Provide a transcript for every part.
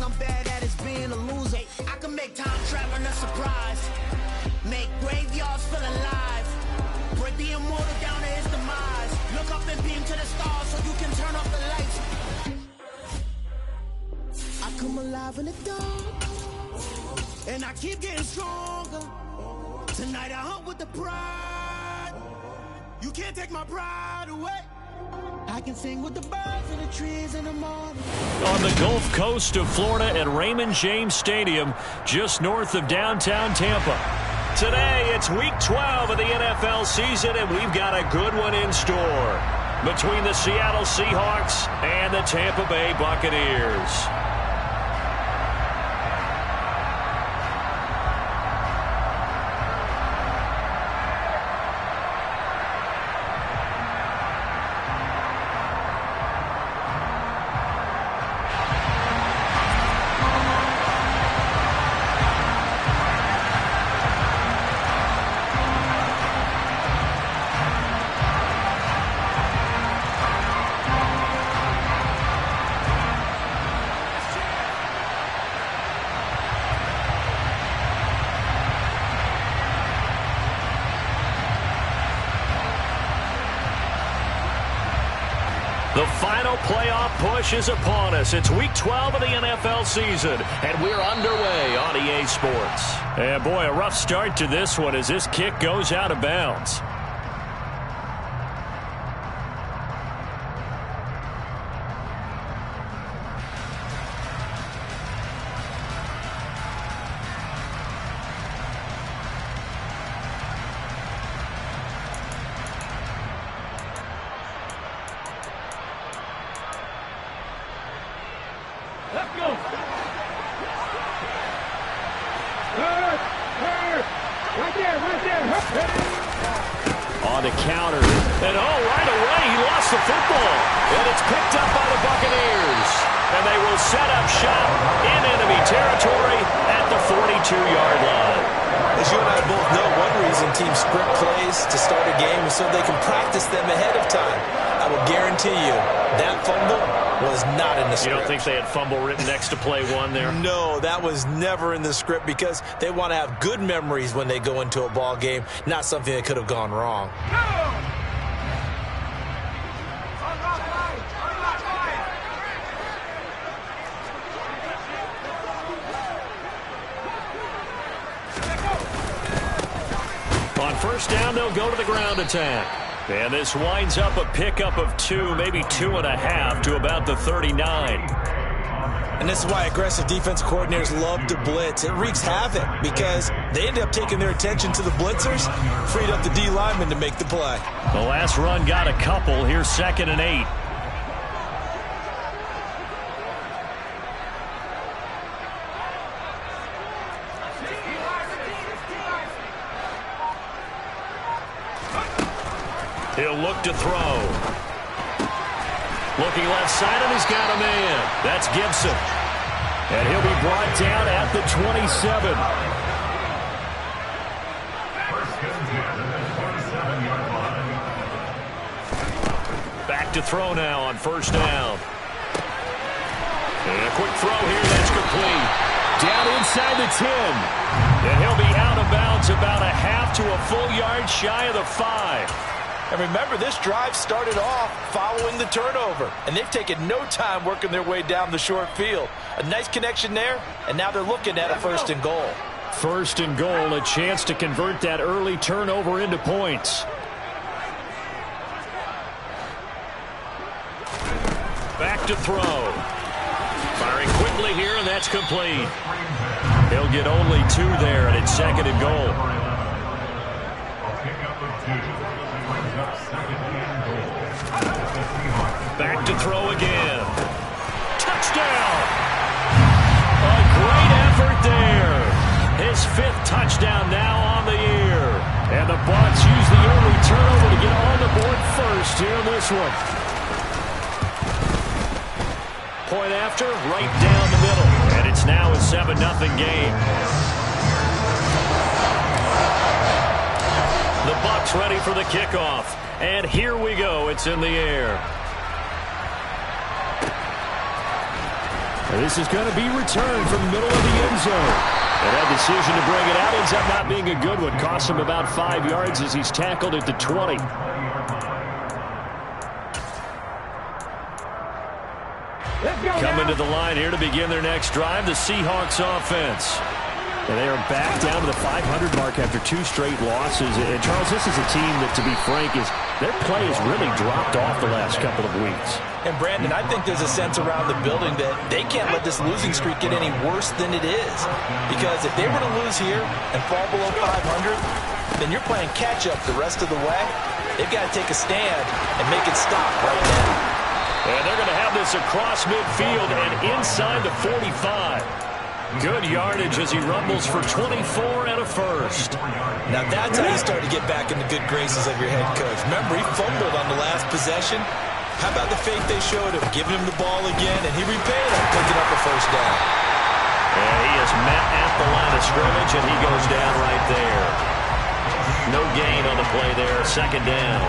I'm bad at is being a loser. I can make time traveling a surprise. Make graveyards feel alive. Break the immortal down to his demise. Look up and beam to the stars so you can turn off the lights. I come alive in the dark, and I keep getting stronger. Tonight I hunt with the pride. You can't take my pride away. I can sing with the birds and the trees in the morning. On the Gulf Coast of Florida at Raymond James Stadium, just north of downtown Tampa. Today, it's Week 12 of the NFL season, and we've got a good one in store between the Seattle Seahawks and the Tampa Bay Buccaneers. The final playoff push is upon us. It's Week 12 of the NFL season, and we're underway on EA Sports. And boy, a rough start to this one as this kick goes out of bounds. Let's go. Right there. On the counter. And right away, he lost the football. And it's picked up by the Buccaneers. And they will set up shop in enemy territory at the 42-yard line. As you and I both know, one reason teams script plays to start a game is so they can practice them ahead of time. I will guarantee you that fumble was not in the script. You don't think they had fumble written next to play one there? No, that was never in the script because they want to have good memories when they go into a ball game, not something that could have gone wrong. On first down, they'll go to the ground attack. And this winds up a pickup of 2, maybe 2.5 to about the 39. And this is why aggressive defense coordinators love to blitz. It wreaks havoc because they end up taking their attention to the blitzers, freed up the D lineman to make the play. The last run got a couple. Here's 2nd and 8. He'll look to throw. Looking left side, and he's got a man. That's Gibson. And he'll be brought down at the 27. Back to throw now on first down. And a quick throw here, that's complete. Down inside the 10. And he'll be out of bounds about a half to a full yard shy of the 5. And remember, this drive started off following the turnover, and they've taken no time working their way down the short field. A nice connection there, and now they're looking at a 1st and goal. 1st and goal, a chance to convert that early turnover into points. Back to throw. Firing quickly here, and that's complete. He'll get only 2 there, and it's 2nd and goal. Back to throw again. Touchdown! A great effort there. His 5th touchdown now on the year. And the Bucs use the early turnover to get on the board first here in this one. Point after, right down the middle. And it's now a 7-0 game. The Bucs ready for the kickoff. And here we go. It's in the air. This is going to be returned from the middle of the end zone. And that decision to bring it out ends up not being a good one. Cost him about 5 yards as he's tackled at the 20. Coming to the line here to begin their next drive, the Seahawks offense. And they are back down to the 500 mark after 2 straight losses. And, Charles, this is a team that, to be frank, their play has really dropped off the last couple of weeks. And, Brandon, I think there's a sense around the building that they can't let this losing streak get any worse than it is. Because if they were to lose here and fall below 500, then you're playing catch-up the rest of the way. They've got to take a stand and make it stop right now. And they're going to have this across midfield and inside the 45. Good yardage as he rumbles for 24 and a first. Now that's how you start to get back in the good graces of your head coach. Remember, he fumbled on the last possession. How about the faith they showed him, giving him the ball again, and he repaid him, picking up a first down. And he is met at the line of scrimmage, and he goes down right there. No gain on the play there, second down.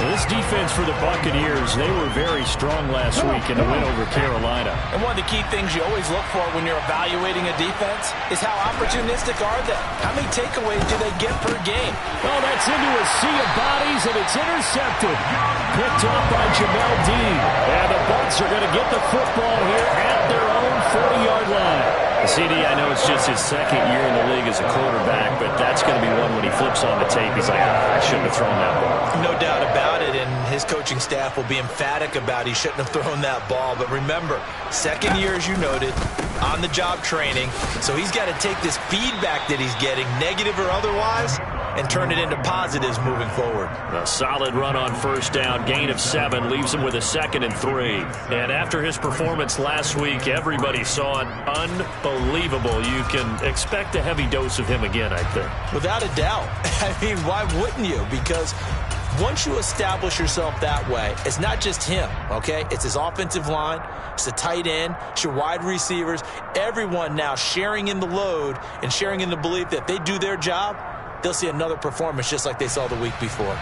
This defense for the Buccaneers, they were very strong last week in the win over Carolina. And one of the key things you always look for when you're evaluating a defense is how opportunistic are they? How many takeaways do they get per game? Oh, that's into a sea of bodies, and it's intercepted. Picked off by Jamel Dean. And the Bucs are going to get the football here at their own 40-yard line. CD, I know it's just his second year in the league as a quarterback, but that's going to be one when he flips on the tape. He's like, I shouldn't have thrown that ball. No doubt about it, and his coaching staff will be emphatic about he shouldn't have thrown that ball. But remember, second year, as you noted, on-the-job training. So he's got to take this feedback that he's getting, negative or otherwise, and turn it into positives moving forward. A solid run on first down, gain of 7, leaves him with a 2nd and 3. And after his performance last week, everybody saw it unbelievable. You can expect a heavy dose of him again, I think. Without a doubt. I mean, why wouldn't you? Because once you establish yourself that way, it's not just him, okay? It's his offensive line, it's the tight end, it's your wide receivers, everyone now sharing in the load and sharing in the belief that if they do their job, they'll see another performance just like they saw the week before.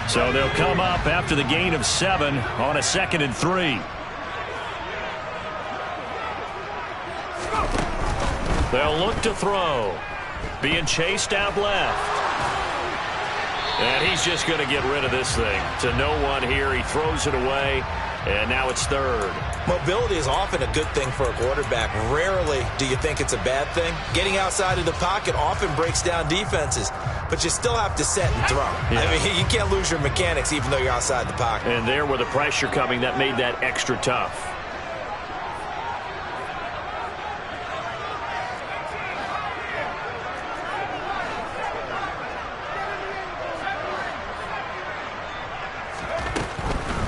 So they'll come up after the gain of 7 on a 2nd and 3. They'll look to throw. Being chased out left. And he's just going to get rid of this thing. To no one here. He throws it away. And now it's 3rd. Mobility is often a good thing for a quarterback. Rarely do you think it's a bad thing. Getting outside of the pocket often breaks down defenses. But you still have to set and throw. Yeah. I mean, you can't lose your mechanics even though you're outside the pocket. And there with the pressure coming, that made that extra tough.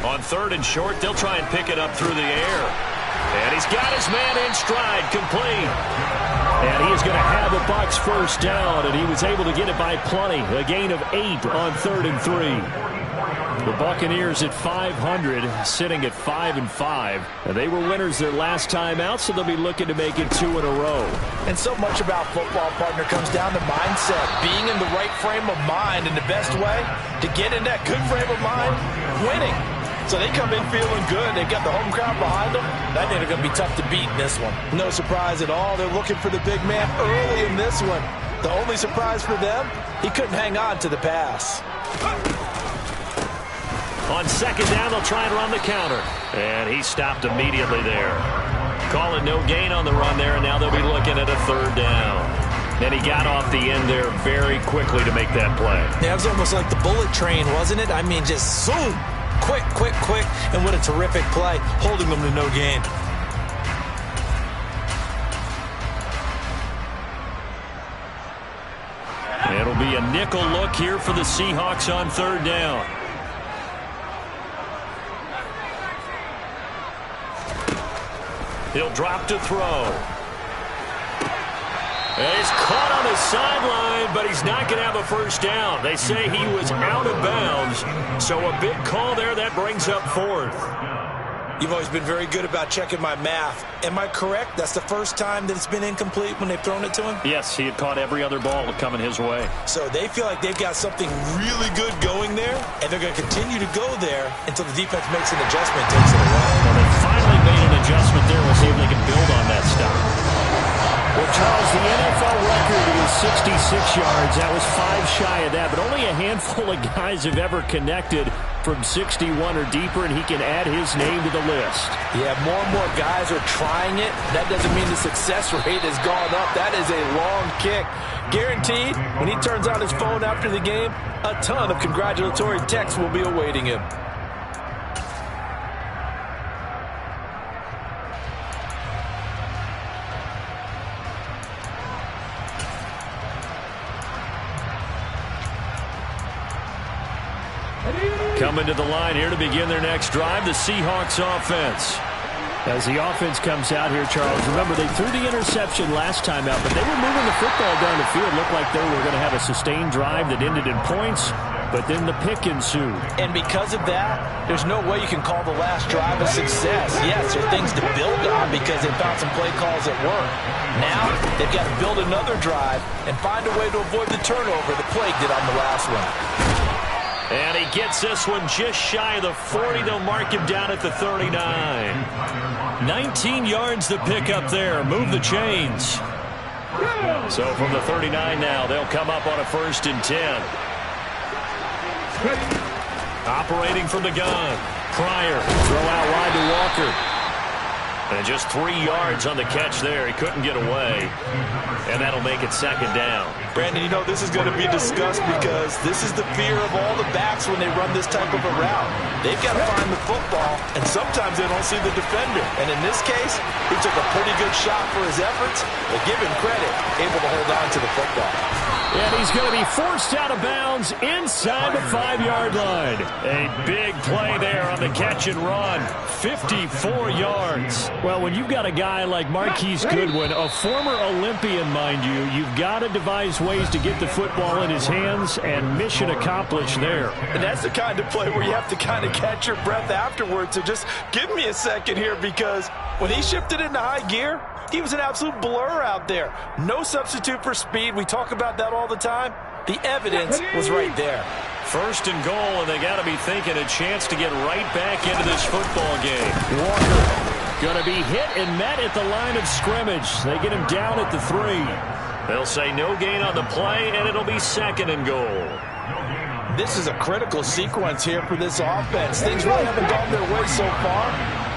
On 3rd and short, they'll try and pick it up through the air. And he's got his man in stride, complete. And he is going to have a Bucs first down, and he was able to get it by plenty. A gain of 8 on 3rd and 3. The Buccaneers at 500, sitting at 5-5. And they were winners their last time out, so they'll be looking to make it 2 in a row. And so much about football, partner, comes down to mindset. Being in the right frame of mind, and the best way to get in that good frame of mind, winning. So they come in feeling good. They've got the home crowd behind them. I think they're going to be tough to beat in this one. No surprise at all. They're looking for the big man early in this one. The only surprise for them, he couldn't hang on to the pass. On 2nd down, they'll try and run the counter. And he stopped immediately there. Calling no gain on the run there, and now they'll be looking at a 3rd down. And he got off the end there very quickly to make that play. Yeah, it was almost like the bullet train, wasn't it? I mean, just zoom. Quick, quick, quick, and what a terrific play, holding them to no gain. It'll be a nickel look here for the Seahawks on 3rd down. He'll drop to throw. And he's caught on the sideline, but he's not going to have a first down. They say he was out of bounds, so a big call there. That brings up 4th. You've always been very good about checking my math. Am I correct? That's the first time that it's been incomplete when they've thrown it to him? Yes, he had caught every other ball coming his way. So they feel like they've got something really good going there, and they're going to continue to go there until the defense makes an adjustment, takes it away. Well, they finally made an adjustment there. We'll see if they can build on that stop. Well, Charles, the NFL record is 66 yards. That was 5 shy of that, but only a handful of guys have ever connected from 61 or deeper, and he can add his name to the list. Yeah, more and more guys are trying it. That doesn't mean the success rate has gone up. That is a long kick. Guaranteed, when he turns on his phone after the game, a ton of congratulatory texts will be awaiting him. Coming to the line here to begin their next drive, the Seahawks offense. As the offense comes out here, Charles, remember they threw the interception last time out, but they were moving the football down the field. Looked like they were going to have a sustained drive that ended in points, but then the pick ensued. And because of that, there's no way you can call the last drive a success. Yes, there are things to build on because they found some play calls that work. Now, they've got to build another drive and find a way to avoid the turnover the plague did on the last one. And he gets this one just shy of the 40. They'll mark him down at the 39. 19 yards to pick up there. Move the chains. So from the 39 now, they'll come up on a 1st and 10. Operating from the gun. Pryor, throw out wide to Walker. And just 3 yards on the catch there. He couldn't get away. And that'll make it 2nd down. Brandon, you know, this is going to be discussed because this is the fear of all the backs when they run this type of a route. They've got to find the football, and sometimes they don't see the defender. And in this case, he took a pretty good shot for his efforts, but give him credit, able to hold on to the football. And he's going to be forced out of bounds inside the 5-yard line. A big play there on the catch and run. 54 yards. Well, when you've got a guy like Marquise Goodwin, a former Olympian, mind you, you've got to devise ways to get the football in his hands, and mission accomplished there. And that's the kind of play where you have to kind of catch your breath afterwards. So just give me a second here, because when he shifted into high gear, he was an absolute blur out there. No substitute for speed. We talk about that all the time. The evidence was right there. 1st and goal, and they got to be thinking a chance to get right back into this football game. Walker going to be hit and met at the line of scrimmage. They get him down at the 3. They'll say no gain on the play, and it'll be 2nd and goal. This is a critical sequence here for this offense. Things really haven't gone their way so far.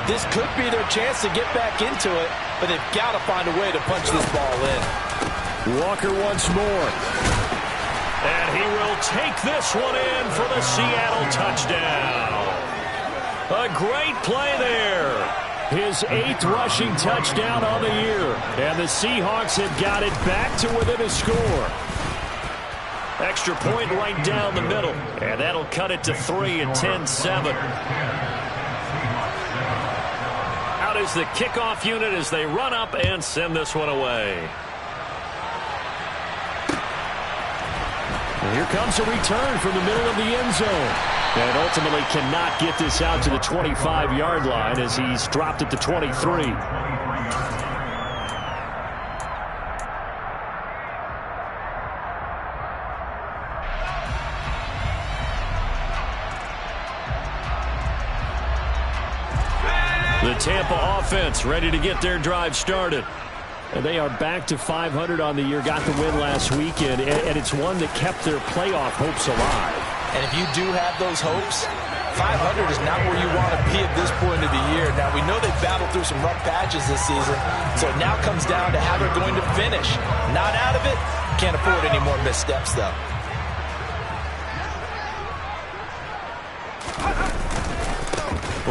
This could be their chance to get back into it, but they've got to find a way to punch this ball in. Walker once more. And he will take this one in for the Seattle touchdown. A great play there. His 8th rushing touchdown on the year. And the Seahawks have got it back to within a score. Extra point right down the middle. And that'll cut it to 3 at 10-7. Out is the kickoff unit as they run up and send this one away. And here comes a return from the middle of the end zone. And ultimately cannot get this out to the 25-yard line as he's dropped at the 23. The Tampa offense ready to get their drive started. And they are back to 500 on the year, got the win last weekend, and it's one that kept their playoff hopes alive. And if you do have those hopes, 500 is not where you want to be at this point of the year. Now, we know they've battled through some rough patches this season, so it now comes down to how they're going to finish. Not out of it, can't afford any more missteps, though.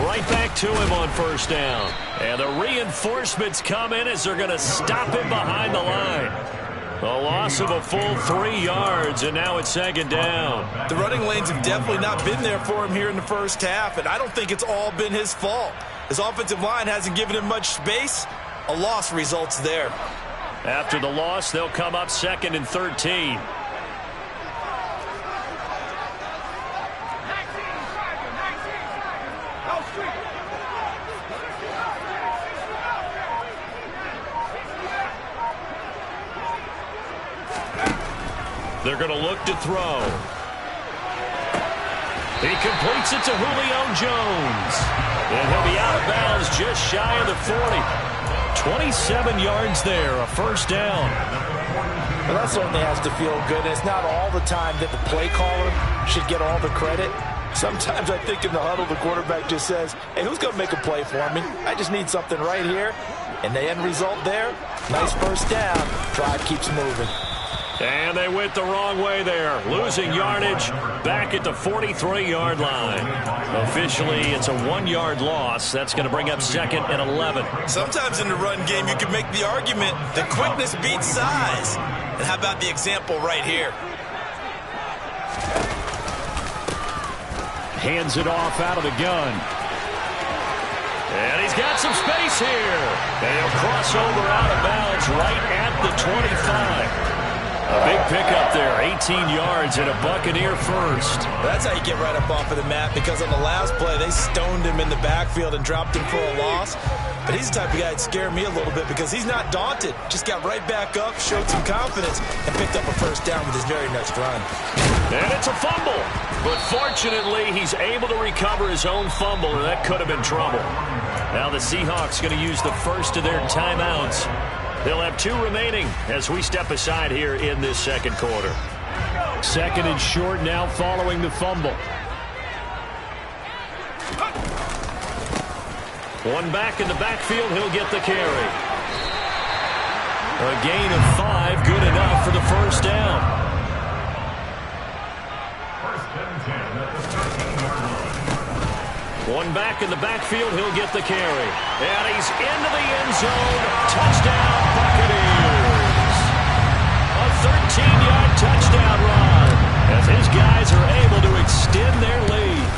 Right back to him on 1st down. And the reinforcements come in as they're going to stop him behind the line. A loss of a full 3 yards, and now it's 2nd down. The running lanes have definitely not been there for him here in the first half, and I don't think it's all been his fault. His offensive line hasn't given him much space. A loss results there. After the loss, they'll come up 2nd and 13. They're going to look to throw. He completes it to Julio Jones. And he'll be out of bounds themselves just shy of the 40. 27 yards there, a first down. Well, that certainly has to feel good. And it's not all the time that the play caller should get all the credit. Sometimes I think in the huddle, the quarterback just says, hey, who's going to make a play for me? I just need something right here. And the end result there, nice first down. Drive keeps moving. And they went the wrong way there. Losing yardage back at the 43-yard line. Officially, it's a 1-yard loss. That's going to bring up 2nd and 11. Sometimes in the run game, you can make the argument that quickness beats size. And how about the example right here? Hands it off out of the gun. And he's got some space here. And he'll cross over out of bounds right at the 25. A big pickup there, 18 yards and a Buccaneer first. That's how you get right up off of the mat, because on the last play, they stoned him in the backfield and dropped him for a loss. But he's the type of guy that scared me a little bit because he's not daunted. Just got right back up, showed some confidence, and picked up a first down with his very next run. And it's a fumble. But fortunately, he's able to recover his own fumble, or that could have been trouble. Now the Seahawks going to use the first of their timeouts. They'll have 2 remaining as we step aside here in this second quarter. 2nd and short now following the fumble. One back in the backfield, he'll get the carry. A gain of 5, good enough for the first down. One back in the backfield, he'll get the carry. And he's into the end zone. Touchdown, Buccaneers. A 13-yard touchdown run as his guys are able to extend their lead.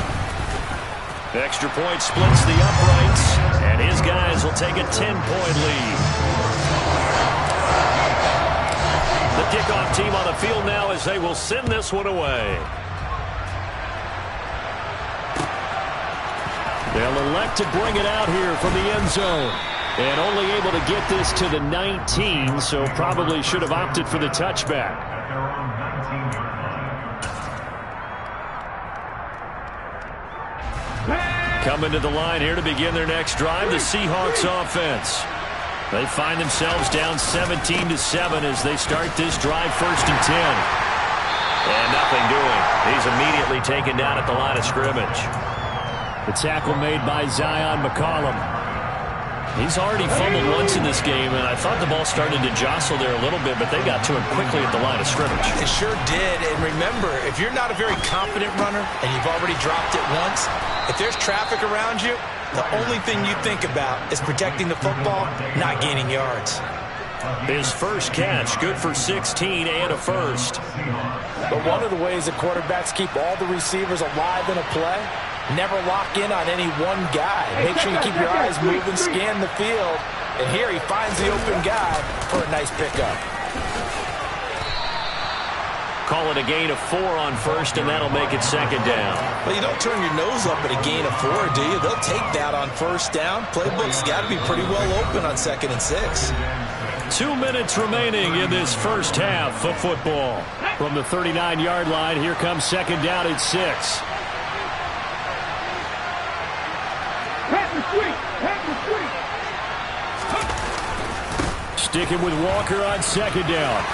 Extra point splits the uprights, and his guys will take a 10-point lead. The kickoff team on the field now as they will send this one away. They'll elect to bring it out here from the end zone. And only able to get this to the 19, so probably should have opted for the touchback. Coming to the line here to begin their next drive, the Seahawks offense. They find themselves down 17-7 as they start this drive, 1st and 10. And nothing doing. He's immediately taken down at the line of scrimmage. The tackle made by Zion McCollum. He's already fumbled once in this game, and I thought the ball started to jostle there a little bit, but they got to him quickly at the line of scrimmage. It sure did, and remember, if you're not a very confident runner and you've already dropped it once, if there's traffic around you, the only thing you think about is protecting the football, not gaining yards. His first catch, good for 16 and a first. But one of the ways that quarterbacks keep all the receivers alive in a play, never lock in on any one guy. Make sure you keep your eyes moving, scan the field. And here he finds the open guy for a nice pickup. Call it a gain of 4 on first, and that'll make it 2nd down. Well, you don't turn your nose up at a gain of 4, do you? They'll take that on first down. Playbook's got to be pretty well open on 2nd and 6. 2 minutes remaining in this first half of football. From the 39-yard line, here comes 2nd down at 6. Sticking with Walker on 2nd down.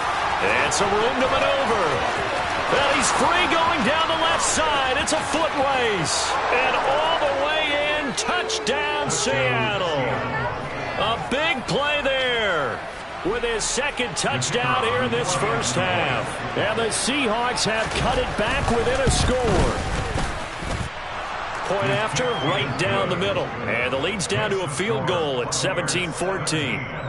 And some room to maneuver. And he's free going down the left side. It's a foot race. And all the way in, touchdown Seattle. A big play there with his 2nd touchdown here in this first half. And the Seahawks have cut it back within a score. Point after, right down the middle. And the lead's down to a field goal at 17-14.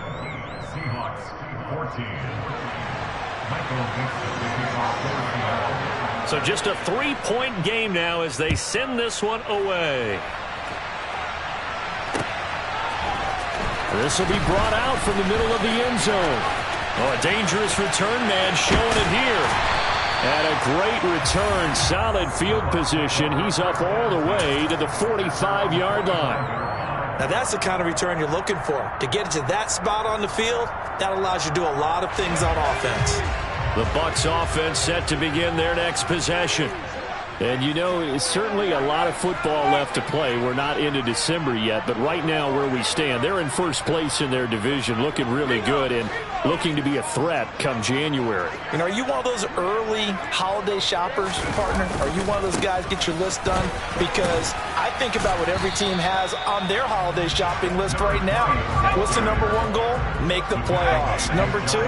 So just a 3-point game now as they send this one away. This will be brought out from the middle of the end zone. Oh, a dangerous return man showing it here. And a great return, solid field position. He's up all the way to the 45-yard line. Now that's the kind of return you're looking for. To get to that spot on the field, that allows you to do a lot of things on offense. The Bucs offense set to begin their next possession. And you know, it's certainly a lot of football left to play. We're not into December yet, but right now where we stand, they're in first place in their division, looking really good and looking to be a threat come January. You know, are you one of those early holiday shoppers, partner? Are you one of those guys get your list done? Because I think about what every team has on their holiday shopping list right now. What's the number one goal? Make the playoffs. Number two,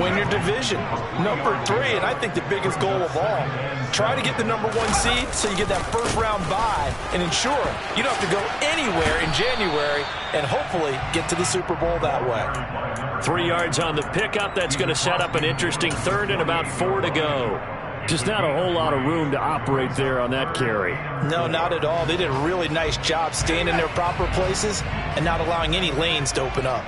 win your division. Number three, and I think the biggest goal of all, try to get the number one seed so you get that first round bye and ensure you don't have to go anywhere in January and hopefully get to the Super Bowl that way. 3 yards on the pickup. That's going to set up an interesting third and about 4 to go. Just not a whole lot of room to operate there on that carry. No, not at all. They did a really nice job staying in their proper places and not allowing any lanes to open up.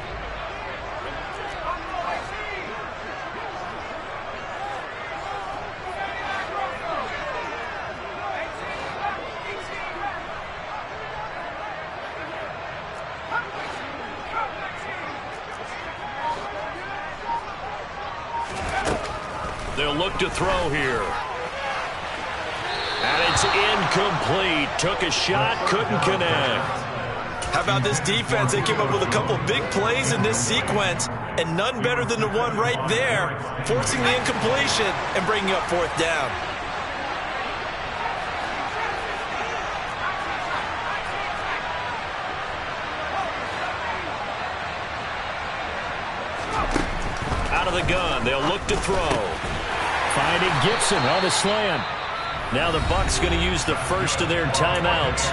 They'll look to throw here. And it's incomplete. Took a shot, couldn't connect. How about this defense? They came up with a couple big plays in this sequence, and none better than the one right there, forcing the incompletion and bringing up fourth down. Out of the gun, they'll look to throw. Finding Gibson on the slant. Now the Bucs going to use the first of their timeouts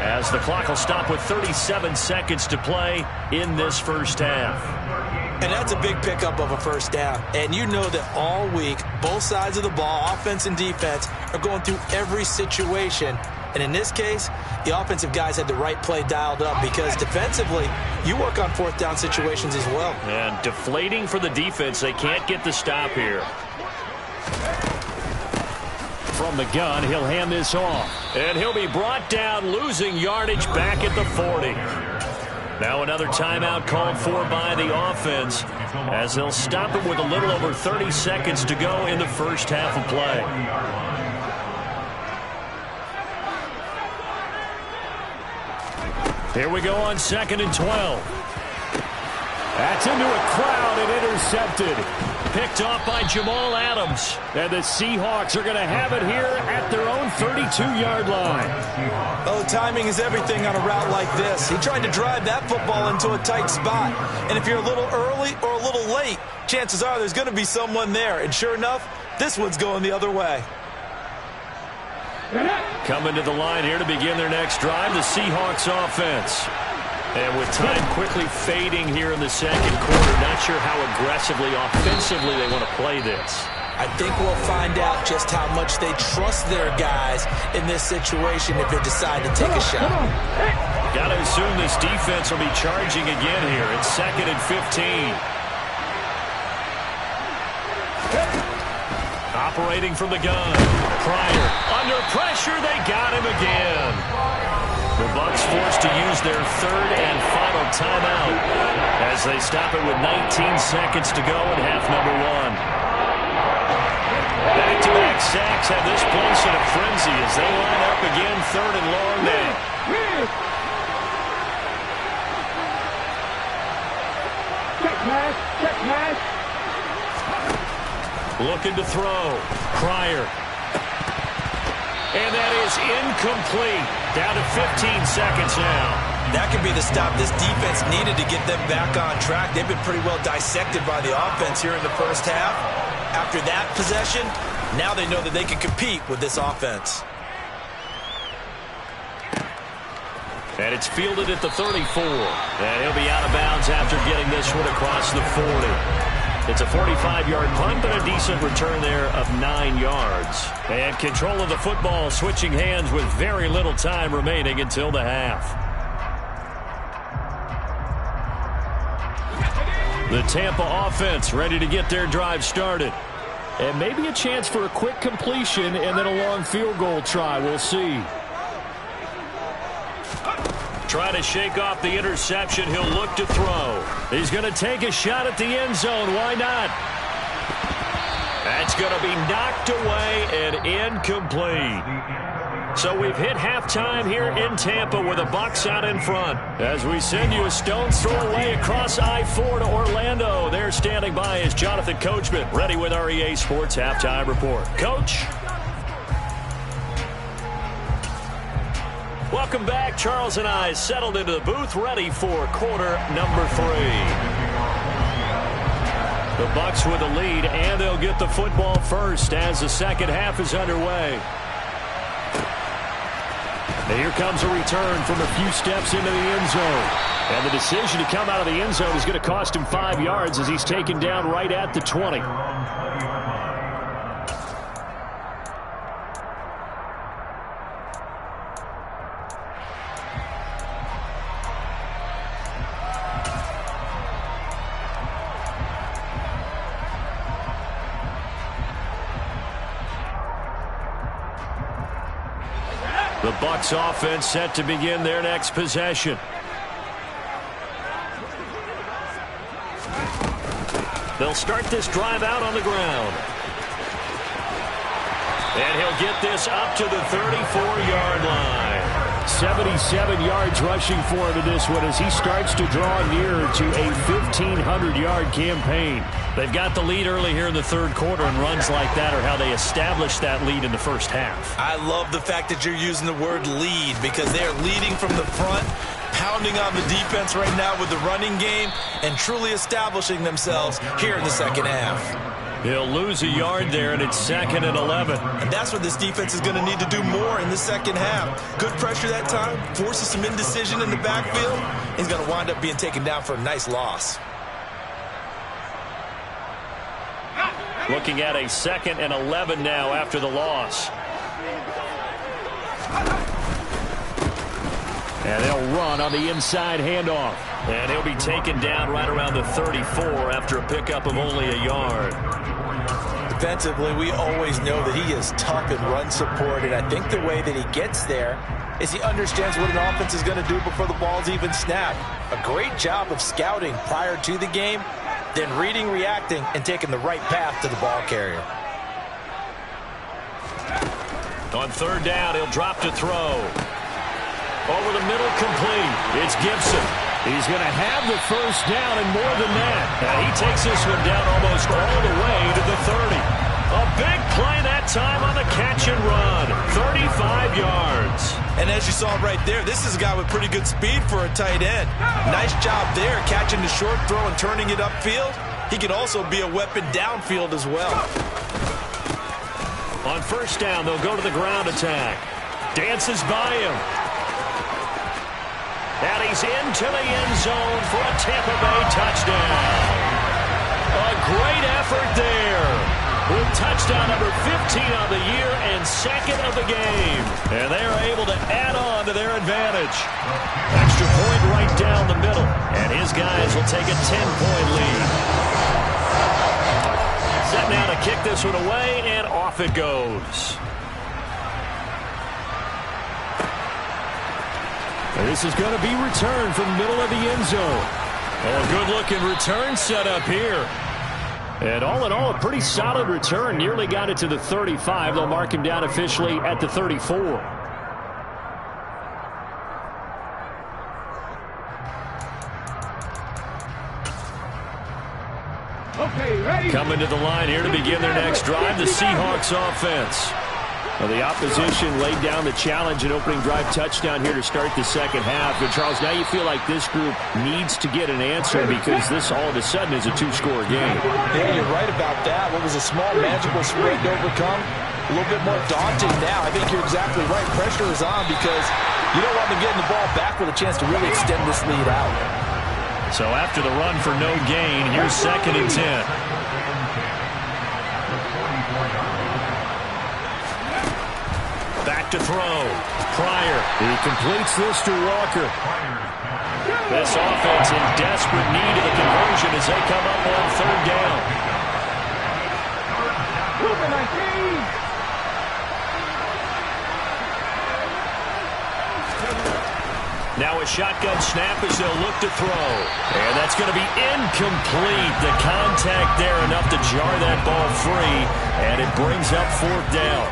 as the clock will stop with 37 seconds to play in this first half. And that's a big pickup of a first down. And you know that all week, both sides of the ball, offense and defense, are going through every situation. And in this case, the offensive guys had the right play dialed up because defensively, you work on fourth down situations as well. And deflating for the defense. They can't get the stop here. From the gun, he'll hand this off. And he'll be brought down, losing yardage back at the 40. Now another timeout called for by the offense as they'll stop it with a little over 30 seconds to go in the first half of play. Here we go on 2nd and 12. That's into a crowd and intercepted. Picked off by Jamal Adams. And the Seahawks are going to have it here at their own 32-yard line. Oh, timing is everything on a route like this. He tried to drive that football into a tight spot. And if you're a little early or a little late, chances are there's going to be someone there. And sure enough, this one's going the other way. Coming to the line here to begin their next drive, the Seahawks offense. And with time quickly fading here in the second quarter, not sure how aggressively, offensively they want to play this. I think we'll find out just how much they trust their guys in this situation if they decide to take a shot. Got to assume this defense will be charging again here. It's 2nd and 15. Operating from the gun. Pryor under pressure. They got him again. The Bucs forced to use their third and final timeout as they stop it with 19 seconds to go in half number 1. Back-to-back sacks have this place in a frenzy as they line up again, 3rd and long now. Check pass, check pass. Looking to throw. Pryor. And that is incomplete. Down to 15 seconds now. That could be the stop this defense needed to get them back on track. They've been pretty well dissected by the offense here in the first half. After that possession, now they know that they can compete with this offense. And it's fielded at the 34. And he'll be out of bounds after getting this one across the 40. It's a 45-yard punt, but a decent return there of 9 yards. And control of the football switching hands with very little time remaining until the half. The Tampa offense ready to get their drive started. And maybe a chance for a quick completion and then a long field goal try. We'll see. Try to shake off the interception. He'll look to throw. He's going to take a shot at the end zone. Why not? That's going to be knocked away and incomplete. So we've hit halftime here in Tampa with the Bucs out in front. As we send you a stone's throw away across I-4 to Orlando. There standing by is Jonathan Coachman, ready with our EA Sports Halftime Report. Coach? Welcome back. Charles and I settled into the booth, ready for quarter number 3. The Bucs with the lead, and they'll get the football first as the second half is underway. And here comes a return from a few steps into the end zone. And the decision to come out of the end zone is going to cost him 5 yards as he's taken down right at the 20. The Bucs offense set to begin their next possession. They'll start this drive out on the ground. And he'll get this up to the 34-yard line. 77 yards rushing for him in this one as he starts to draw nearer to a 1,500-yard campaign. They've got the lead early here in the third quarter, and runs like that are how they establish that lead in the first half. I love the fact that you're using the word lead because they are leading from the front, pounding on the defense right now with the running game, and truly establishing themselves here in the second half. He'll lose a yard there, and it's 2nd and 11. And that's what this defense is going to need to do more in the second half. Good pressure that time, forces some indecision in the backfield. He's going to wind up being taken down for a nice loss. Looking at a 2nd and 11 now after the loss. And they'll run on the inside handoff. And he'll be taken down right around the 34 after a pickup of only a yard. Defensively, we always know that he is tough in run support, and I think the way that he gets there is he understands what an offense is going to do before the ball's even snapped. A great job of scouting prior to the game, then reading, reacting, and taking the right path to the ball carrier. On third down, he'll drop to throw. Over the middle, complete. It's Gibson. He's going to have the first down and more than that. And he takes this one down almost all the way to the 30. A big play that time on the catch and run. 35 yards. And as you saw right there, this is a guy with pretty good speed for a tight end. Nice job there, catching the short throw and turning it upfield. He can also be a weapon downfield as well. On first down, they'll go to the ground attack. Dances by him. And he's into the end zone for a Tampa Bay touchdown. A great effort there. With touchdown number 15 on the year and 2nd of the game. And they are able to add on to their advantage. Extra point right down the middle. And his guys will take a 10-point lead. Set now to kick this one away, and off it goes. And this is going to be returned from the middle of the end zone. Oh, a good-looking return set up here. And all in all, a pretty solid return. Nearly got it to the 35. They'll mark him down officially at the 34. Okay, ready. Coming to the line here to begin their next drive, the Seahawks offense. Well, the opposition laid down the challenge and opening drive touchdown here to start the second half. And, Charles, now you feel like this group needs to get an answer because this all of a sudden is a two-score game. Yeah, you're right about that. What was a small magical spread to overcome, a little bit more daunting now. I think you're exactly right. Pressure is on because you don't want them getting the ball back with a chance to really extend this lead out. So after the run for no gain, here's 2nd and 10. Back to throw. Pryor. He completes this to Walker. This offense in desperate need of the conversion as they come up on third down. Now a shotgun snap as they'll look to throw. And that's going to be incomplete. The contact there enough to jar that ball free. And it brings up fourth down.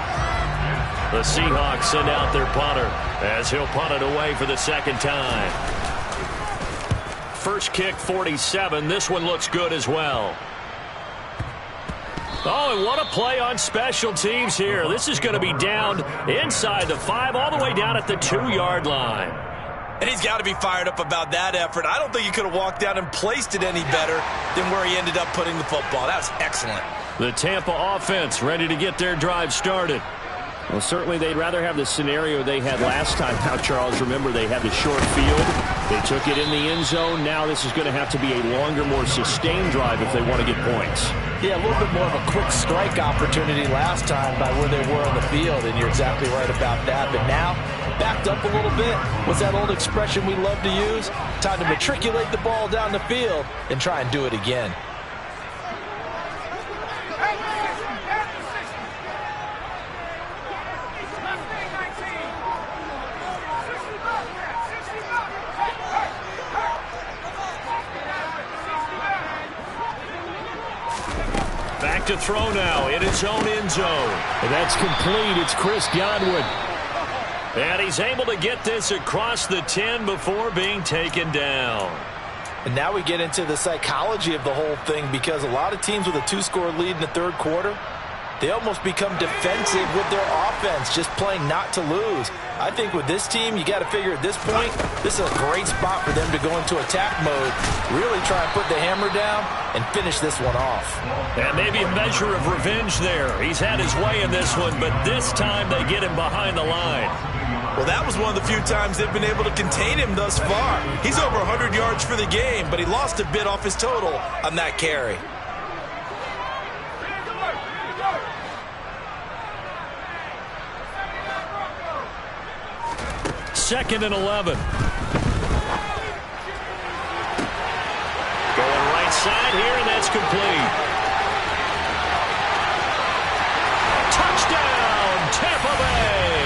The Seahawks send out their punter as he'll punt it away for the second time. First kick, 47. This one looks good as well. Oh, and what a play on special teams here. This is going to be down inside the 5, all the way down at the 2-yard line. And he's got to be fired up about that effort. I don't think he could have walked down and placed it any better than where he ended up putting the football. That was excellent. The Tampa offense ready to get their drive started. Well, certainly they'd rather have the scenario they had last time. Now, Charles, remember they had the short field. They took it in the end zone. Now this is going to have to be a longer, more sustained drive if they want to get points. Yeah, a little bit more of a quick strike opportunity last time by where they were on the field, and you're exactly right about that. But now, backed up a little bit. What's that old expression we love to use? Time to matriculate the ball down the field and try and do it again. Back to throw now in his own end zone. And that's complete. It's Chris Godwin. And he's able to get this across the 10 before being taken down. And now we get into the psychology of the whole thing, because a lot of teams with a 2-score lead in the third quarter, they almost become defensive with their offense, just playing not to lose. I think with this team, you got to figure at this point, this is a great spot for them to go into attack mode, really try and put the hammer down and finish this one off. And maybe a measure of revenge there. He's had his way in this one, but this time they get him behind the line. Well, that was one of the few times they've been able to contain him thus far. He's over 100 yards for the game, but he lost a bit off his total on that carry. Second and 11. Going right side here, and that's complete. Touchdown, Tampa Bay!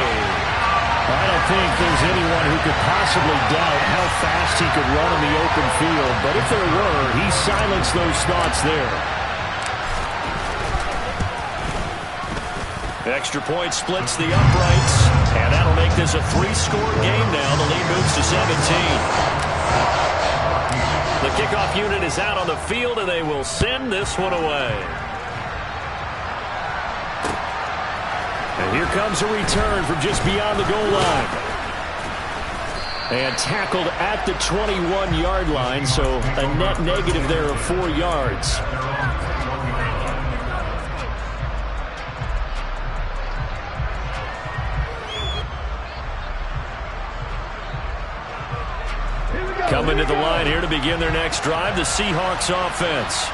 I don't think there's anyone who could possibly doubt how fast he could run in the open field, but if there were, he silenced those thoughts there. Extra point splits the uprights, and that'll make this a 3-score game now. The lead moves to 17. The kickoff unit is out on the field, and they will send this one away. And here comes a return from just beyond the goal line. And tackled at the 21-yard line, so a net negative there of 4 yards. Coming to the line here to begin their next drive, the Seahawks offense.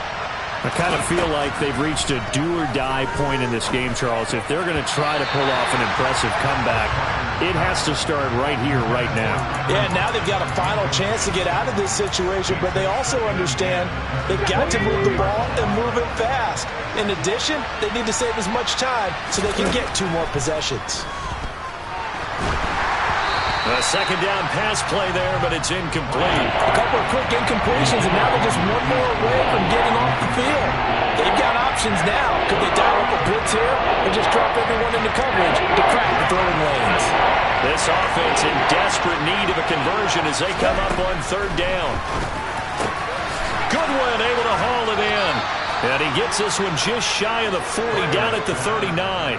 I kind of feel like they've reached a do-or-die point in this game, Charles. If they're going to try to pull off an impressive comeback, it has to start right here, right now. Yeah, now they've got a final chance to get out of this situation, but they also understand they've got to move the ball and move it fast. In addition, they need to save as much time so they can get 2 more possessions. A second down pass play there, but it's incomplete. A couple of quick incompletions, and now they're just one more away from getting off the field. They've got options now. Could they dial up a blitz here or just drop everyone into coverage to crack the throwing lanes? This offense in desperate need of a conversion as they come up on third down. Goodwin able to haul it in. And he gets this one just shy of the 40, down at the 39.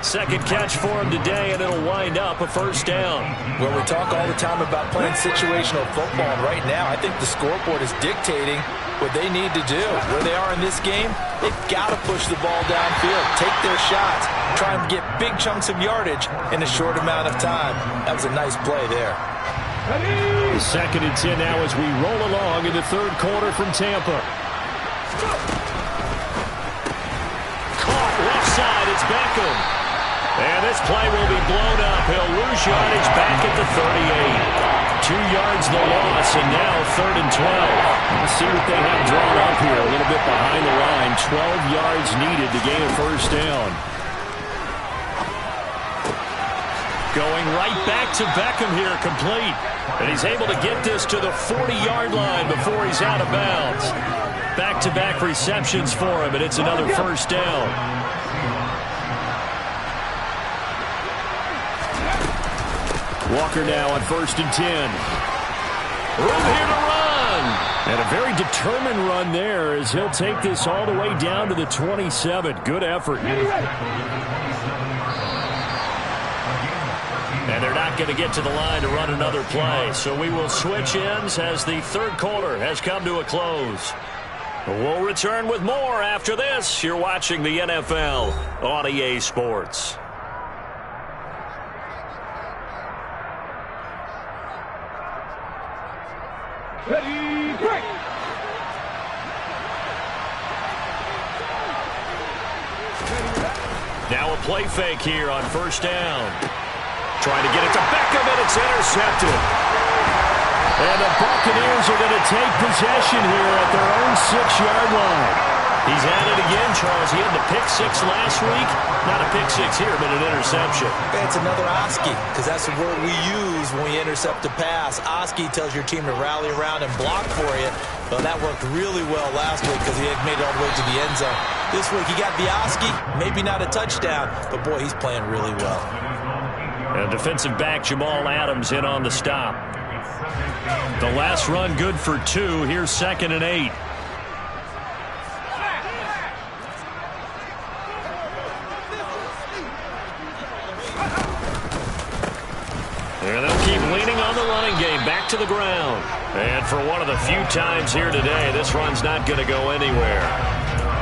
Second catch for him today, and it'll wind up a first down. Well, we talk all the time about playing situational football, and right now I think the scoreboard is dictating what they need to do. Where they are in this game, they've got to push the ball downfield, take their shots, try and get big chunks of yardage in a short amount of time. That was a nice play there. The second and 10 now as we roll along in the third quarter from Tampa. Caught left side, it's Beckham. And this play will be blown up. He'll lose yardage back at the 38. 2 yards the loss, and now third and 12. Let's see what they have drawn up here. A little bit behind the line. 12 yards needed to gain a first down. Going right back to Beckham here, complete. And he's able to get this to the 40-yard line before he's out of bounds. Back-to-back receptions for him, and it's another first down. Walker now on 1st and 10. Room here to run. And a very determined run there as he'll take this all the way down to the 27. Good effort. And they're not going to get to the line to run another play. So we will switch ends as the third quarter has come to a close. We'll return with more after this. You're watching the NFL on EA Sports. Ready, break! Now a play fake here on 1st down. Trying to get it to Beckham, and it's intercepted. And the Buccaneers are going to take possession here at their own 6-yard line. He's at it again, Charles. He had the pick 6 last week. Not a pick 6 here, but an interception. It's another Oski, because that's the word we use when we intercept a pass. Oski tells your team to rally around and block for you. Well, that worked really well last week because he had made it all the way to the end zone. This week he got the Oski, maybe not a touchdown, but boy, he's playing really well. And defensive back Jamal Adams in on the stop. The last run good for 2. Here's 2nd and 8. And they'll keep leaning on the running game. Back to the ground. And for one of the few times here today, this run's not going to go anywhere.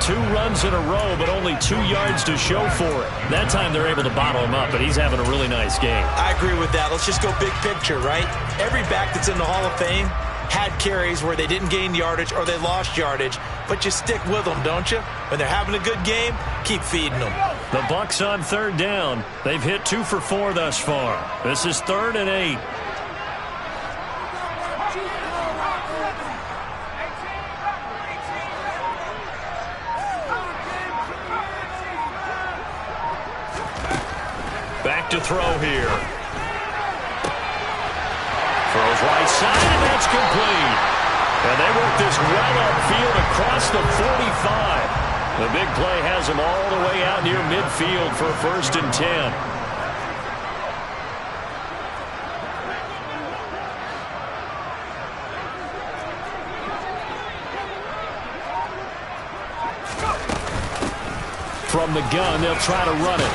2 runs in a row, but only 2 yards to show for it. That time they're able to bottle him up, but he's having a really nice game. I agree with that. Let's just go big picture, right? Every back that's in the Hall of Fame had carries where they didn't gain yardage or they lost yardage, but you stick with them, don't you? When they're having a good game, keep feeding them. The Bucs on 3rd down. They've hit 2 for 4 thus far. This is 3rd and 8. Back to throw here. Throws right side, and that's complete. And they work this well upfield across the 45. The big play has them all the way out near midfield for 1st and 10. From the gun, they'll try to run it.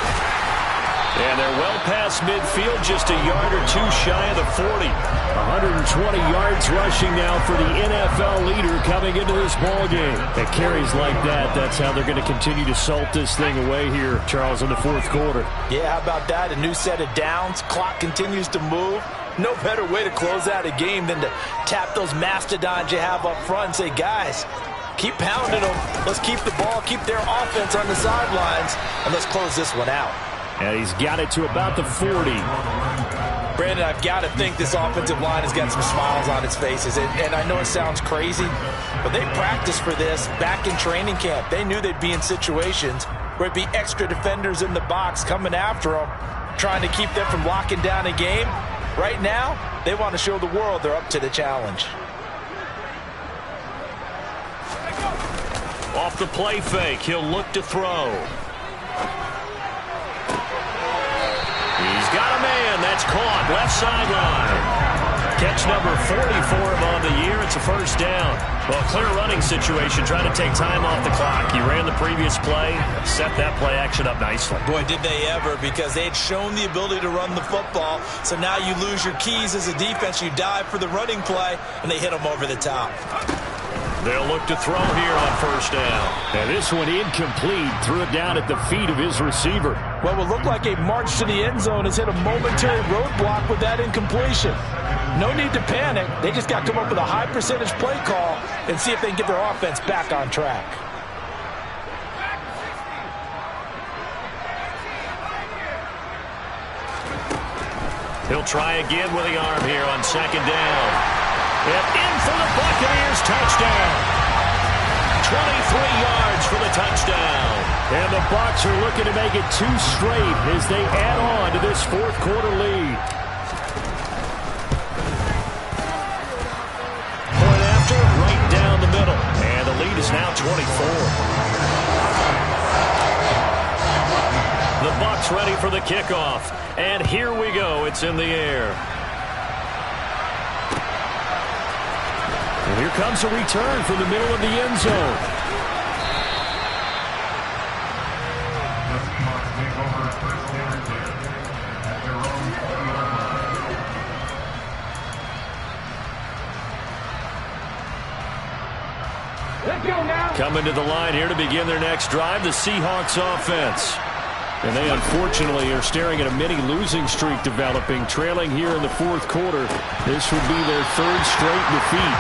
And they're well past midfield, just a yard or 2 shy of the 40. 120 yards rushing now for the NFL leader coming into this ballgame. At carries like that, that's how they're going to continue to salt this thing away here, Charles, in the 4th quarter. Yeah, how about that? A new set of downs. Clock continues to move. No better way to close out a game than to tap those mastodons you have up front and say, guys, keep pounding them. Let's keep the ball, keep their offense on the sidelines, and let's close this one out. And he's got it to about the 40. Brandon, I've got to think this offensive line has got some smiles on its faces. And I know it sounds crazy, but they practiced for this back in training camp. They knew they'd be in situations where it'd be extra defenders in the box coming after them, trying to keep them from locking down a game. Right now, they want to show the world they're up to the challenge. Off the play fake, he'll look to throw. He's got a man. That's caught. Left sideline. Catch number 40 for him on the year. It's a 1st down. Well, clear running situation, trying to take time off the clock. He ran the previous play, set that play action up nicely. Boy, did they ever, because they had shown the ability to run the football. So now you lose your keys as a defense. You dive for the running play, and they hit them over the top. They'll look to throw here on 1st down. And this one incomplete. Threw it down at the feet of his receiver. What will look like a march to the end zone has hit a momentary roadblock with that incompletion. No need to panic. They just got to come up with a high percentage play call and see if they can get their offense back on track. He'll try again with the arm here on 2nd down. And in for the Buccaneers, touchdown. 23 yards for the touchdown. And the Bucs are looking to make it 2 straight as they add on to this 4th quarter lead. Point after, right down the middle. And the lead is now 24. The Bucs gets ready for the kickoff. And here we go. It's in the air. And here comes a return from the middle of the end zone. Coming to the line here to begin their next drive, the Seahawks offense. And they unfortunately are staring at a mini losing streak developing, trailing here in the fourth quarter. This would be their third straight defeat.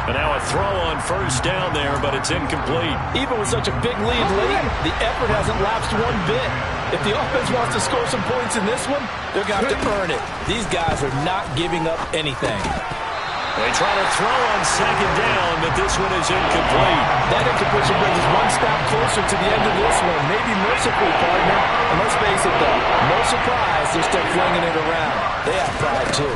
And now a throw on first down there, but it's incomplete. Even with such a big lead late, the effort hasn't lapsed one bit. If the offense wants to score some points in this one, they're going to have to earn it. These guys are not giving up anything. They try to throw on second down, but this one is incomplete. That incompletion brings us one step closer to the end of this one. Maybe mercifully, partner. And let's face it, though, no surprise they're still flinging it around. They have pride, too.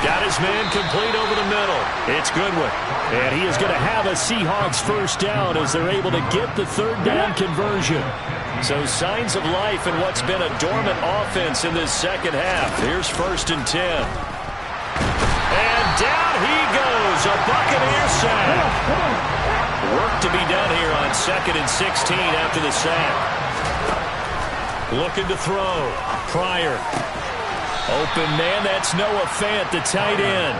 Got his man complete over the middle. It's Goodwin. And he is going to have a Seahawks first down as they're able to get the third down conversion. So signs of life in what's been a dormant offense in this second half. Here's 1st and 10. And down he goes, a Buccaneer sack. Work to be done here on 2nd and 16 after the sack. Looking to throw. Pryor. Open man, that's Noah Fant, the tight end.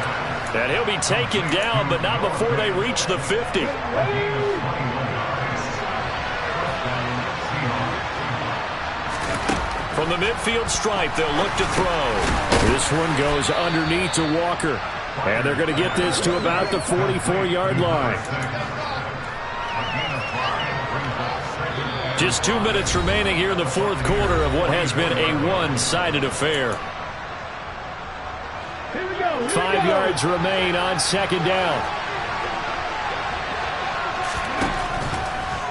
And he'll be taken down, but not before they reach the 50. From the midfield stripe, they'll look to throw. This one goes underneath to Walker. And they're going to get this to about the 44-yard line. Just 2 minutes remaining here in the fourth quarter of what has been a one-sided affair. 5 yards remain on second down.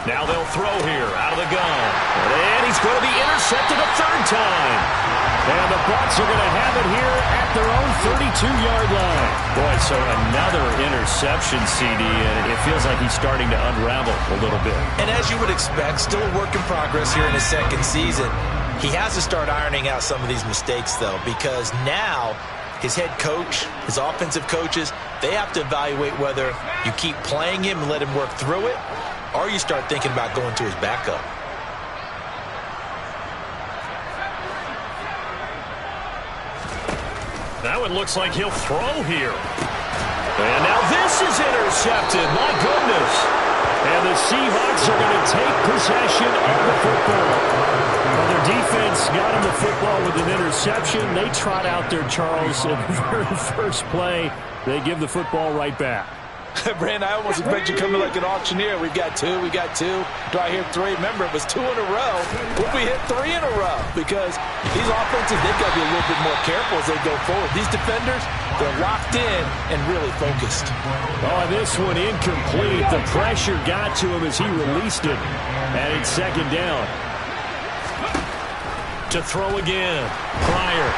Now they'll throw here out of the gun. And he's going to be intercepted a third time. And the Bucs are going to have it here at their own 32-yard line. Boy, so another interception, CD, and it feels like he's starting to unravel a little bit. And as you would expect, still a work in progress here in his second season. He has to start ironing out some of these mistakes, though, because now his head coach, his offensive coaches, they have to evaluate whether you keep playing him and let him work through it, or you start thinking about going to his backup. Now it looks like he'll throw here. And now this is intercepted. My goodness. And the Seahawks are going to take possession of the football. Well, their defense got him the football with an interception. They trot out there, Charles, in the very first play. They give the football right back. Brandon, I almost expect you coming like an auctioneer. We've got two. Do I hear three? Remember, it was 2 in a row. Will we hit 3 in a row? Because these offenses, they've got to be a little bit more careful as they go forward. These defenders, they're locked in and really focused. Oh, this one incomplete. The pressure got to him as he released it. And it's second down. To throw again. Pryor.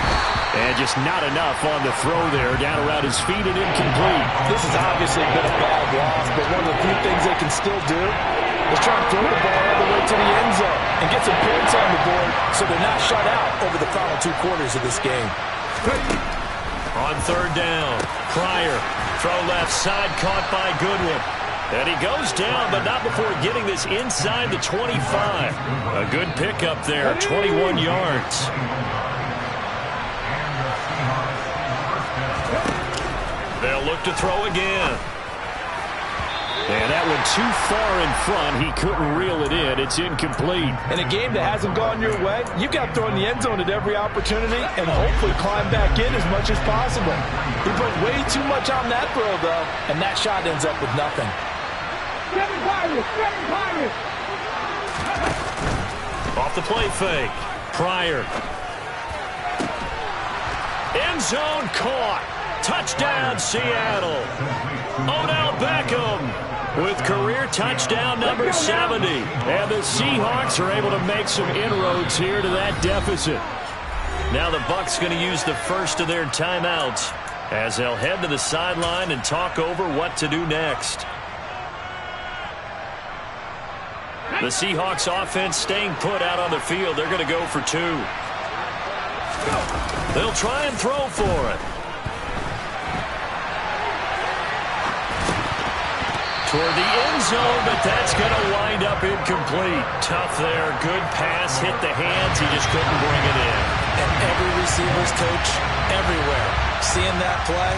And just not enough on the throw there. Down around his feet and incomplete. This has obviously been a bad loss, but one of the few things they can still do is try to throw the ball all the way to the end zone and get some points on the board so they're not shut out over the final 2 quarters of this game. On third down, Pryor. Throw left side, caught by Goodwin. And he goes down, but not before getting this inside the 25. A good pickup there, 21 yards. They'll look to throw again. And that one too far in front. He couldn't reel it in. It's incomplete. In a game that hasn't gone your way, you've got to throw in the end zone at every opportunity and hopefully climb back in as much as possible. He put way too much on that throw, though, and that shot ends up with nothing. Off the play fake. Pryor. End zone caught. Touchdown, Seattle. Odell Beckham with career touchdown number 70. And the Seahawks are able to make some inroads here to that deficit. Now the Bucs going to use the first of their timeouts as they'll head to the sideline and talk over what to do next. The Seahawks offense staying put out on the field. They're going to go for 2. They'll try and throw for it. Toward the end zone, but that's going to wind up incomplete. Tough there. Good pass. Hit the hands. He just couldn't bring it in. And every receiver's coach everywhere. Seeing that play,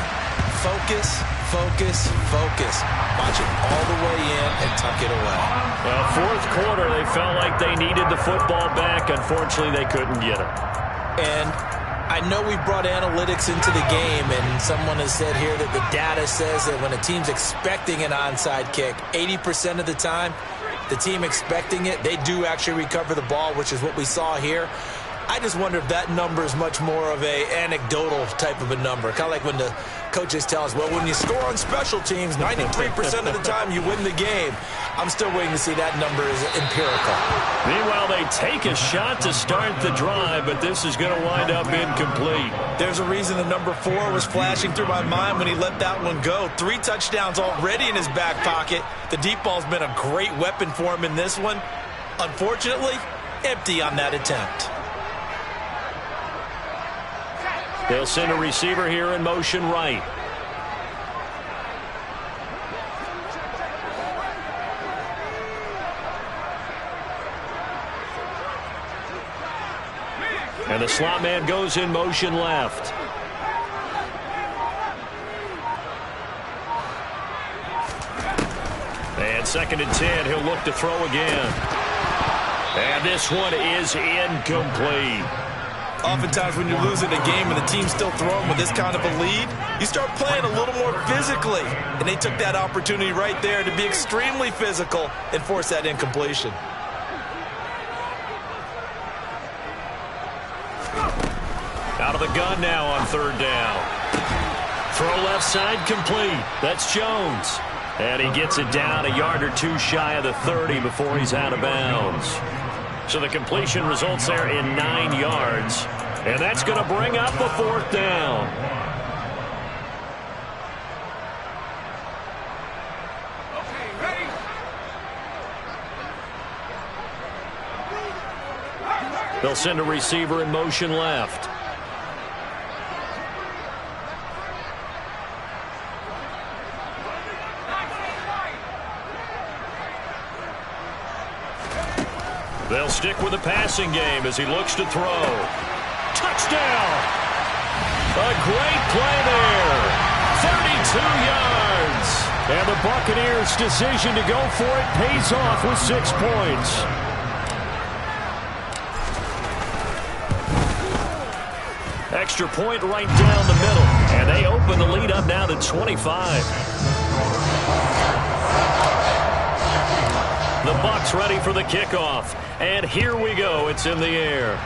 focus, focus, focus. Watch it all the way in and tuck it away. Well, fourth quarter, they felt like they needed the football back. Unfortunately, they couldn't get it. And I know we brought analytics into the game, and someone has said here that the data says that when a team's expecting an onside kick, 80% of the time, the team expecting it, they do actually recover the ball, which is what we saw here. I just wonder if that number is much more of a anecdotal type of a number. Kind of like when the coaches tell us, well, when you score on special teams, 93% of the time you win the game. I'm still waiting to see that number is empirical. Meanwhile, they take a shot to start the drive, but this is going to wind up incomplete. There's a reason the number 4 was flashing through my mind when he let that one go. 3 touchdowns already in his back pocket. The deep ball's been a great weapon for him in this one. Unfortunately, empty on that attempt. They'll send a receiver here in motion right. And the slot man goes in motion left. And 2nd and 10, he'll look to throw again. And this one is incomplete. Oftentimes when you're losing a game and the team's still throwing with this kind of a lead, you start playing a little more physically. And they took that opportunity right there to be extremely physical and force that incompletion. Out of the gun now on 3rd down. Throw left side complete. That's Jones. And he gets it down a yard or 2 shy of the 30 before he's out of bounds. So the completion results there in 9 yards. And that's going to bring up a 4th down. They'll send a receiver in motion left. They'll stick with the passing game as he looks to throw. Touchdown! A great play there. 32 yards. And the Buccaneers' decision to go for it pays off with 6 points. Extra point right down the middle. And they open the lead up now to 25. The Bucs ready for the kickoff. And here we go. It's in the air.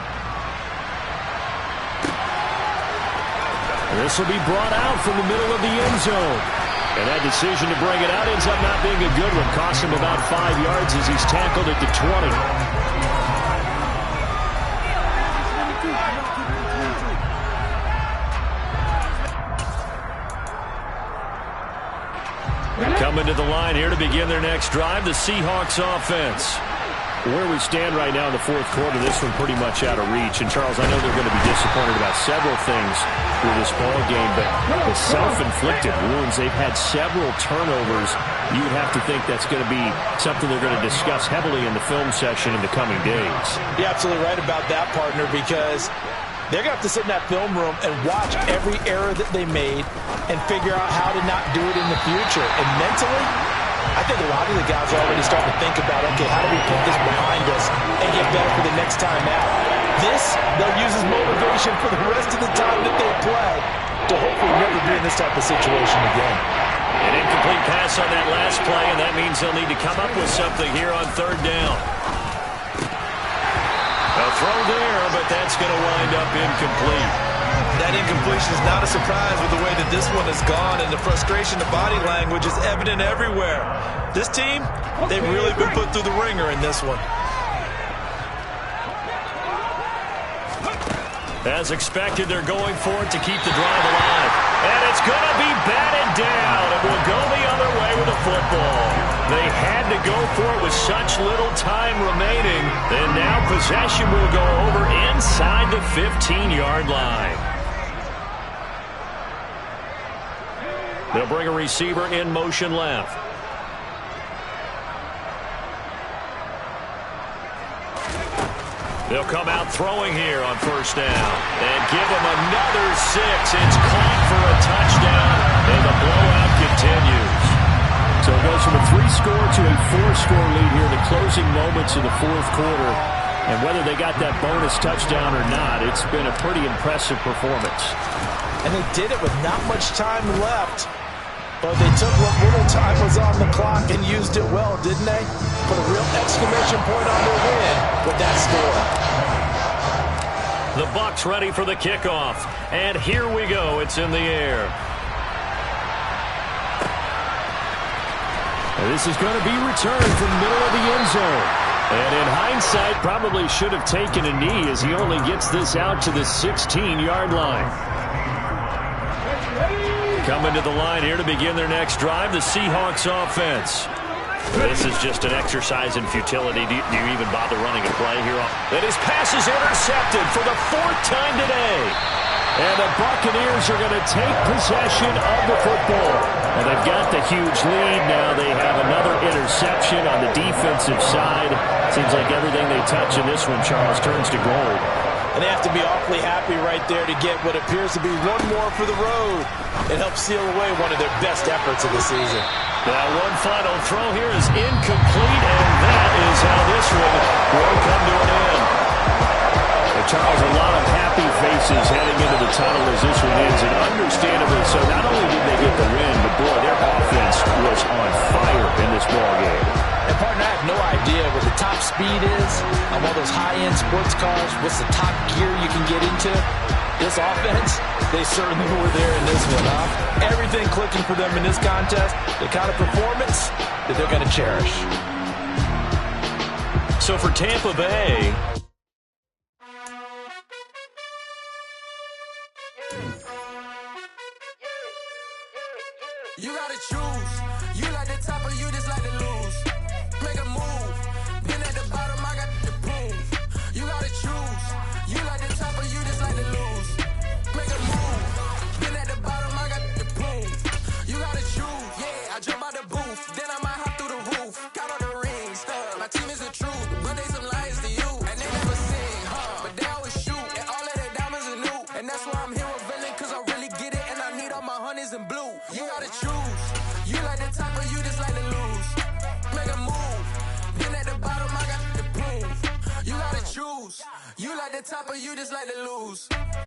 This will be brought out from the middle of the end zone. And that decision to bring it out ends up not being a good one. Cost him about 5 yards as he's tackled at the 20. Coming to the line here to begin their next drive, the Seahawks offense. Where we stand right now in the 4th quarter, this one pretty much out of reach. And, Charles, I know they're going to be disappointed about several things with this ball game, but the self-inflicted wounds, they've had several turnovers. You would have to think that's going to be something they're going to discuss heavily in the film session in the coming days. You're absolutely right about that, partner, because they're going to have to sit in that film room and watch every error that they made and figure out how to not do it in the future. And mentally, I think a lot of the guys are already starting to think about, okay, how do we put this behind us and get better for the next time out? This, they'll use as motivation for the rest of the time that they play to hopefully never be in this type of situation again. An incomplete pass on that last play, and that means they'll need to come up with something here on 3rd down. A throw there, but that's going to wind up incomplete. That incompletion is not a surprise with the way that this one has gone, and the frustration, the body language is evident everywhere. This team, they've really been put through the ringer in this one. As expected, they're going for it to keep the drive alive. And it's going to be batted down, and will go the other way with the football. They had to go for it with such little time remaining. And now possession will go over inside the 15-yard line. They'll bring a receiver in motion left. They'll come out throwing here on first down and give them another 6. It's caught for a touchdown, and the blowout continues. So it goes from a 3-score to a 4-score lead here in the closing moments of the fourth quarter. And whether they got that bonus touchdown or not, it's been a pretty impressive performance. And they did it with not much time left. But they took what little time was on the clock and used it well, didn't they? Put a real exclamation point on their win with that score. The Bucs ready for the kickoff. And here we go. It's in the air. And this is going to be returned from the middle of the end zone. And in hindsight, probably should have taken a knee as he only gets this out to the 16-yard line. Coming to the line here to begin their next drive, the Seahawks offense. This is just an exercise in futility. Do you even bother running a play here? And his pass is intercepted for the 4th time today. And the Buccaneers are going to take possession of the football. And they've got the huge lead now. They have another interception on the defensive side. Seems like everything they touch in this one, Charles, turns to gold. And they have to be awfully happy right there to get what appears to be one more for the road. It helps seal away one of their best efforts of the season. That one final throw here is incomplete, and that is how this one will come to an end. And Charles, a lot of happy faces heading into the tunnel as this one ends, and understandably so. Not only did they get the win, but boy, their offense was on fire in this ballgame. And partner, I have no idea what the top speed is on one of those high-end sports cars. What's the top gear you can get into? This offense, they certainly were there in this one, huh? Everything clicking for them in this contest, the kind of performance that they're going to cherish. So for Tampa Bay, you gotta choose. You like the top or you just like to lose. Make a move. Been at the bottom, I got the proof. You gotta choose. You like the top or you just like to lose. Make a move. Been at the bottom, I got the proof. You gotta choose. Yeah, I jump out the booth. Then I might hop through the roof. Got all the rings. My team is the truth. But they some liars to you. And they never sing, but they always shoot. And all of their diamonds are new. And that's why I'm here with villain, cause I really get it. And I need all my honeys in blue. You gotta choose. You like the top or you just like to lose. Make a move. Been at the bottom, I got the proof. You gotta choose. You like the top or you just like to lose.